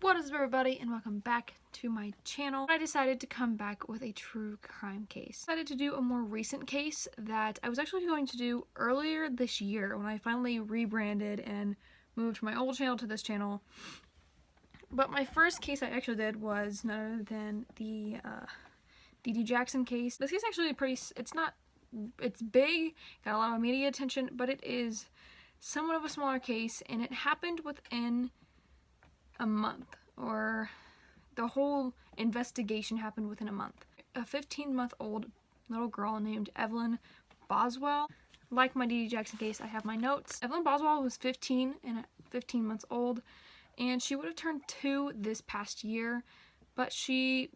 What is up, everybody, and welcome back to my channel. I decided to come back with a true crime case. I decided to do a more recent case that I was actually going to do earlier this year when I finally rebranded and moved from my old channel to this channel. But my first case I actually did was none other than the D.D. Jackson case. This case actually it's big, got a lot of media attention, but it is somewhat of a smaller case, and it happened within a month, or the whole investigation happened within a month. A 15-month-old little girl named Evelyn Boswell. Like my D.D. Jackson case, I have my notes. Evelyn Boswell was 15 months old, and she would have turned 2 this past year, but she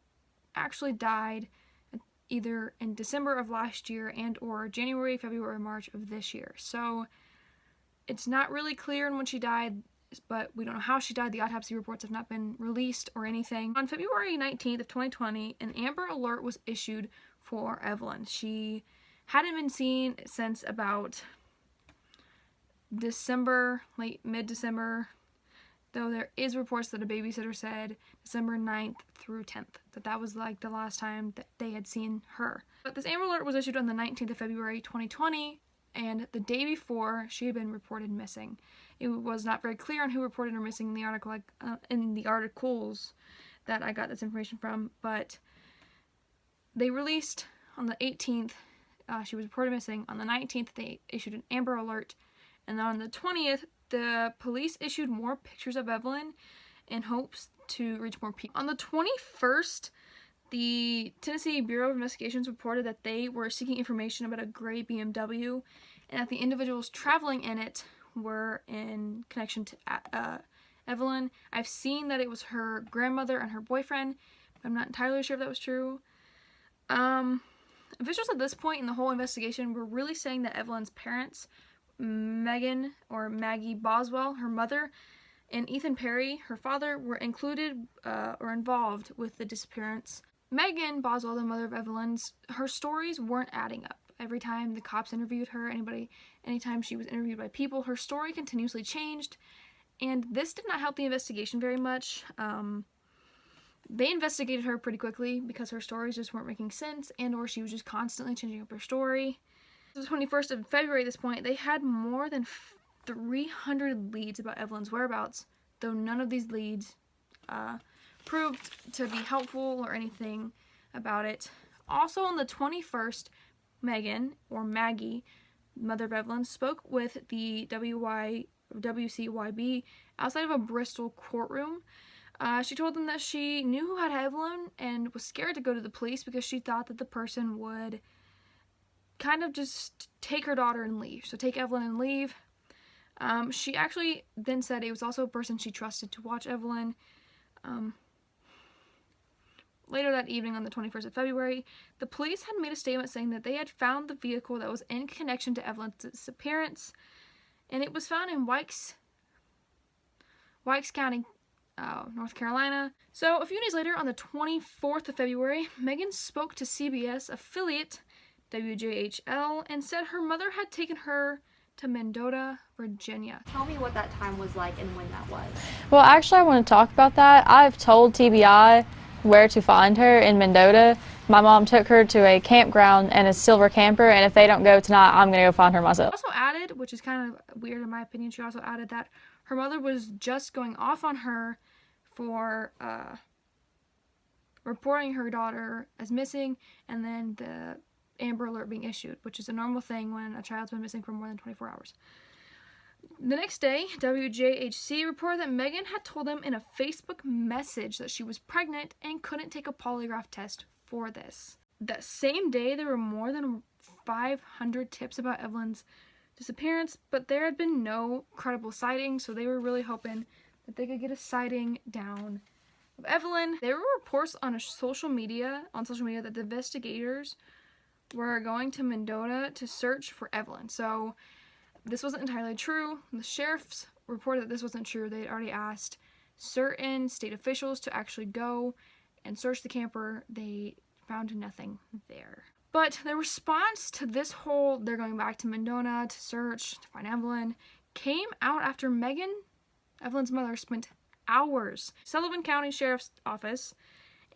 actually died either in December of last year and or January, February, March of this year. So it's not really clear on when she died, but we don't know how she died. The autopsy reports have not been released or anything. On February 19th of 2020, an Amber Alert was issued for Evelyn. She hadn't been seen since about December, mid-December, though there is reports that a babysitter said December 9th through 10th, that was like the last time that they had seen her. But this Amber Alert was issued on the 19th of February 2020, and the day before, she had been reported missing. It was not very clear on who reported her missing in the article, in the articles that I got this information from, but they released on the 18th, she was reported missing. On the 19th, they issued an Amber Alert, and then on the 20th, the police issued more pictures of Evelyn in hopes to reach more people. On the 21st, the Tennessee Bureau of Investigations reported that they were seeking information about a gray BMW, and that the individuals traveling in it were in connection to Evelyn. I've seen that it was her grandmother and her boyfriend, but I'm not entirely sure if that was true. Officials at this point in the whole investigation were really saying that Evelyn's parents, Megan or Maggie Boswell, her mother, and Ethan Perry, her father, were included or involved with the disappearance. Megan Boswell, the mother of Evelyn's, her stories weren't adding up. Every time the cops interviewed her, anytime she was interviewed by people, her story continuously changed, and this did not help the investigation very much. They investigated her pretty quickly because her stories just weren't making sense, and or she was just constantly changing up her story. The 21st of February at this point, they had more than 300 leads about Evelyn's whereabouts, though none of these leads proved to be helpful or anything about it. Also on the 21st, Megan, or Maggie, mother of Evelyn, spoke with the WCYB outside of a Bristol courtroom. She told them that she knew who had Evelyn and was scared to go to the police because she thought that the person would kind of just take her daughter and leave. So take Evelyn and leave. She actually then said it was also a person she trusted to watch Evelyn. Later that evening, on the 21st of February, the police had made a statement saying that they had found the vehicle that was in connection to Evelyn's disappearance, and it was found in Wikes County, North Carolina. So a few days later, on the 24th of February, Megan spoke to CBS affiliate WJHL and said her mother had taken her to Mendota, Virginia. Tell me what that time was like and when that was. Well, actually, I want to talk about that. I've told TBI where to find her in Mendota. My mom took her to a campground and a silver camper, and if they don't go tonight, I'm going to go find her myself. Also added, which is kind of weird in my opinion, she also added that her mother was just going off on her for reporting her daughter as missing, and then the Amber Alert being issued, which is a normal thing when a child's been missing for more than 24 hours. The next day, WJHC reported that Megan had told them in a Facebook message that she was pregnant and couldn't take a polygraph test for this. That same day, there were more than 500 tips about Evelyn's disappearance, but there had been no credible sightings, so they were really hoping that they could get a sighting down of Evelyn. There were reports on social media that the investigators were going to Mendota to search for Evelyn. So this wasn't entirely true. The sheriffs reported that this wasn't true. They had already asked certain state officials to actually go and search the camper. They found nothing there. But the response to this whole, they're going back to Mendota to search, to find Evelyn, came out after Megan, Evelyn's mother, spent hours. Sullivan County Sheriff's Office,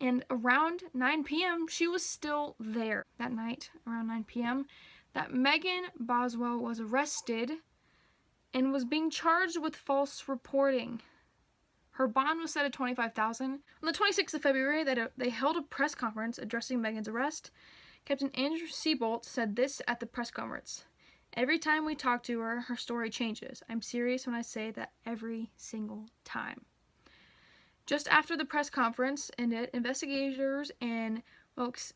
and around 9 p.m. she was still there. That night, around 9 p.m., that Megan Boswell was arrested and was being charged with false reporting. Her bond was set at $25,000. On the 26th of February, they held a press conference addressing Megan's arrest. Captain Andrew Seabolt said this at the press conference: "Every time we talk to her, her story changes. I'm serious when I say that every single time." Just after the press conference ended, investigators in Wilkes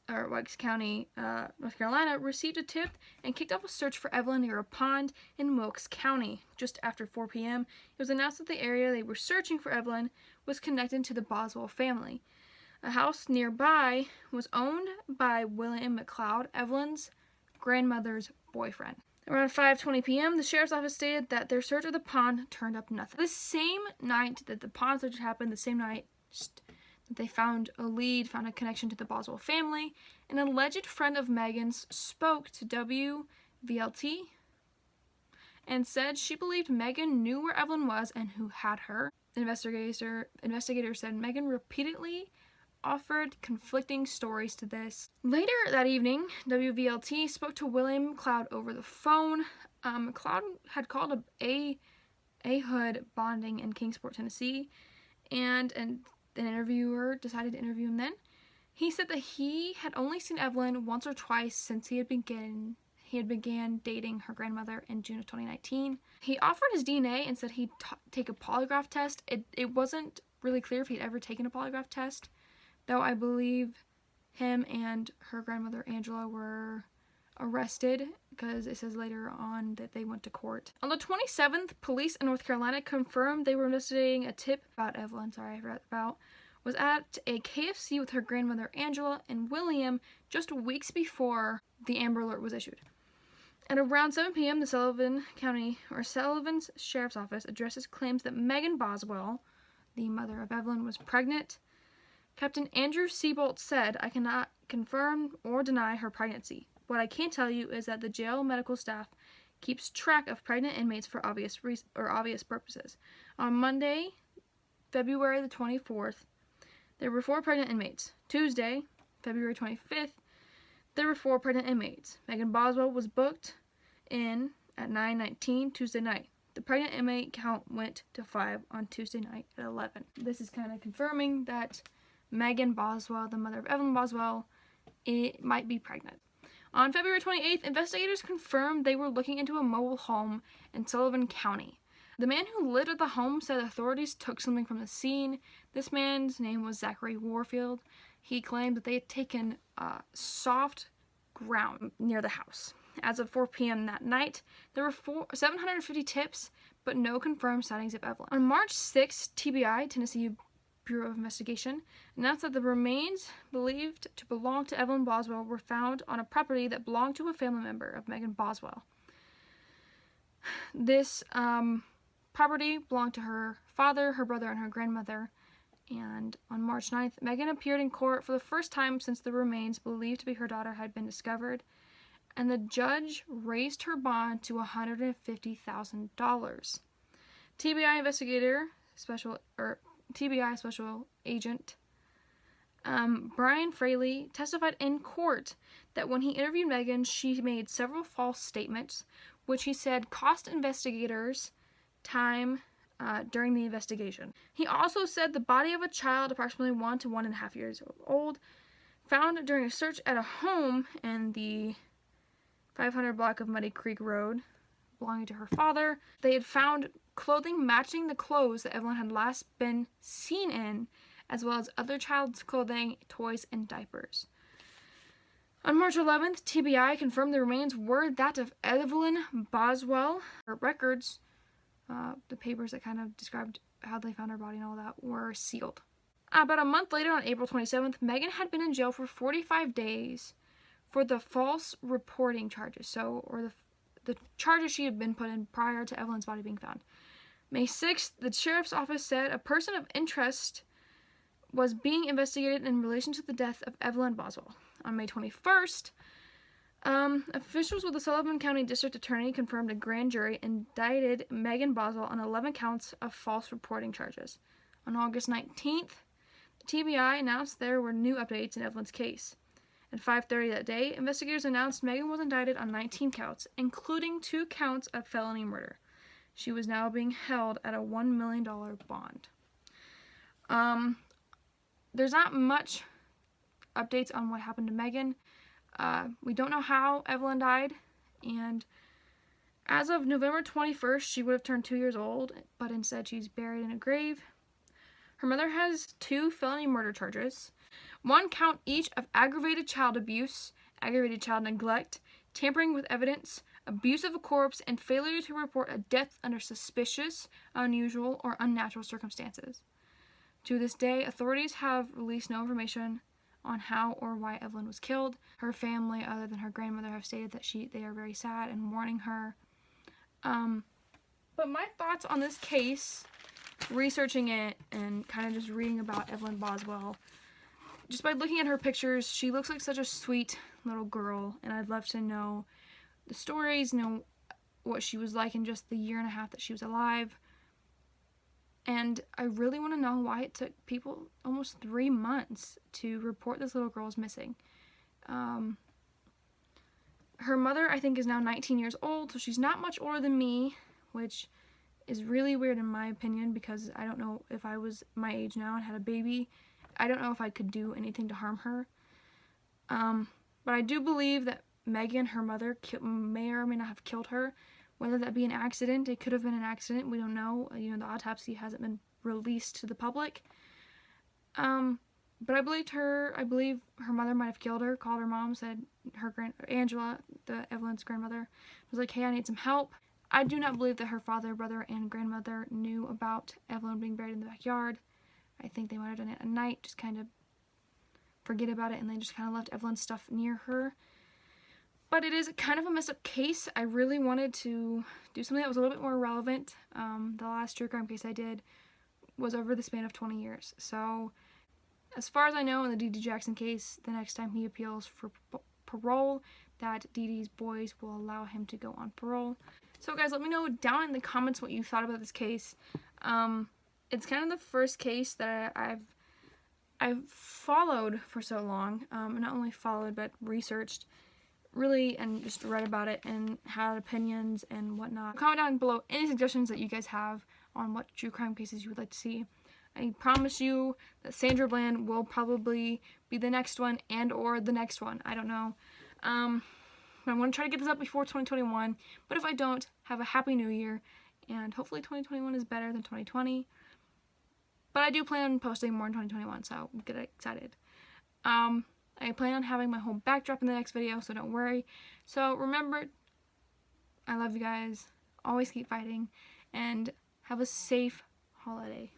County, North Carolina, received a tip and kicked off a search for Evelyn near a pond in Wilkes County. Just after 4 p.m., it was announced that the area they were searching for Evelyn was connected to the Boswell family. A house nearby was owned by William McLeod, Evelyn's grandmother's boyfriend. Around 5:20 p.m., the sheriff's office stated that their search of the pond turned up nothing. The same night that the pond search happened, the same night that they found a connection to the Boswell family, an alleged friend of Megan's spoke to WVLT and said she believed Megan knew where Evelyn was and who had her. The investigator said Megan repeatedly offered conflicting stories to this. Later that evening, WVLT spoke to William McLeod over the phone. McLeod had called a Hood bonding in Kingsport, Tennessee, and an interviewer decided to interview him then. He said that he had only seen Evelyn once or twice since he had began dating her grandmother in June of 2019. He offered his DNA and said he'd take a polygraph test. It wasn't really clear if he'd ever taken a polygraph test, though I believe him and her grandmother Angela were arrested because it says later on that they went to court. On the 27th, police in North Carolina confirmed they were investigating a tip about Evelyn, was at a KFC with her grandmother Angela and William just weeks before the Amber Alert was issued. At around 7 p.m., the Sullivan's Sheriff's Office addresses claims that Megan Boswell, the mother of Evelyn, was pregnant. Captain Andrew Seabolt said, "I cannot confirm or deny her pregnancy. What I can tell you is that the jail medical staff keeps track of pregnant inmates for obvious purposes. On Monday, February the 24th, there were 4 pregnant inmates. Tuesday, February 25th, there were 4 pregnant inmates. Megan Boswell was booked in at 9:19 Tuesday night. The pregnant inmate count went to 5 on Tuesday night at 11. This is kind of confirming that Megan Boswell, the mother of Evelyn Boswell, might be pregnant. On February 28th, investigators confirmed they were looking into a mobile home in Sullivan County. The man who lived at the home said authorities took something from the scene. This man's name was Zachary Warfield. He claimed that they had taken soft ground near the house. As of 4 p.m. that night, there were 750 tips, but no confirmed sightings of Evelyn. On March 6th, TBI, Tennessee Bureau of Investigation, announced that the remains believed to belong to Evelyn Boswell were found on a property that belonged to a family member of Megan Boswell. This property belonged to her father, her brother, and her grandmother. And on March 9th, Megan appeared in court for the first time since the remains believed to be her daughter had been discovered, and the judge raised her bond to $150,000. TBI Special Agent Brian Fraley testified in court that when he interviewed Megan, she made several false statements, which he said cost investigators time during the investigation. He also said the body of a child approximately 1 to 1.5 years old, found during a search at a home in the 500 block of Muddy Creek Road, belonging to her father. They had found clothing matching the clothes that Evelyn had last been seen in, as well as other child's clothing, toys, and diapers. On March 11th, TBI confirmed the remains were that of Evelyn Boswell. Her records, the papers that kind of described how they found her body and all that, were sealed. About a month later, on April 27th, Megan had been in jail for 45 days for the false reporting charges, the charges she had been put in prior to Evelyn's body being found. May 6th, the sheriff's office said a person of interest was being investigated in relation to the death of Evelyn Boswell. On May 21st, officials with the Sullivan County District Attorney confirmed a grand jury indicted Megan Boswell on 11 counts of false reporting charges. On August 19th, the TBI announced there were new updates in Evelyn's case. At 5:30 that day, investigators announced Megan was indicted on 19 counts, including 2 counts of felony murder. She was now being held at a $1 million bond. There's not much updates on what happened to Megan. We don't know how Evelyn died, and as of November 21st, she would have turned 2 years old, but instead she's buried in a grave. Her mother has 2 felony murder charges, 1 count each of aggravated child abuse, aggravated child neglect, tampering with evidence, abuse of a corpse, and failure to report a death under suspicious, unusual, or unnatural circumstances. To this day, authorities have released no information on how or why Evelyn was killed. Her family, other than her grandmother, have stated that they are very sad and mourning her. But my thoughts on this case, researching it and kind of just reading about Evelyn Boswell, just by looking at her pictures, she looks like such a sweet little girl, and I'd love to know the stories, know what she was like in just the 1.5 years that she was alive. And I really want to know why it took people almost 3 months to report this little girl as missing. Her mother, I think, is now 19 years old, so she's not much older than me, which is really weird in my opinion, because I don't know if I was my age now and had a baby, I don't know if I could do anything to harm her. But I do believe that Megan, her mother, may or may not have killed her. Whether that be an accident, it could have been an accident, we don't know. You know, the autopsy hasn't been released to the public. But I believe her mother might have killed her, called her mom, said Angela, Evelyn's grandmother, was like, hey, I need some help. I do not believe that her father, brother, and grandmother knew about Evelyn being buried in the backyard. I think they might have done it at night, just kind of forget about it, and they just kind of left Evelyn's stuff near her. But it is kind of a messed up case. I really wanted to do something that was a little bit more relevant. The last true crime case I did was over the span of 20 years. So, as far as I know, in the D.D. Jackson case, the next time he appeals for parole, that D.D.'s boys will allow him to go on parole. So guys, let me know down in the comments what you thought about this case. It's kind of the first case that I've followed for so long. Not only followed, but researched. Really, and just read about it and had opinions and whatnot. Comment down below any suggestions that you guys have on what true crime cases you would like to see. I promise you that Sandra Bland will probably be the next one and or the next one. I don't know. I'm going to try to get this up before 2021, but if I don't, have a happy new year, and hopefully 2021 is better than 2020. But I do plan on posting more in 2021, so get excited. I plan on having my whole backdrop in the next video, so don't worry. So remember, I love you guys. Always keep fighting, and have a safe holiday.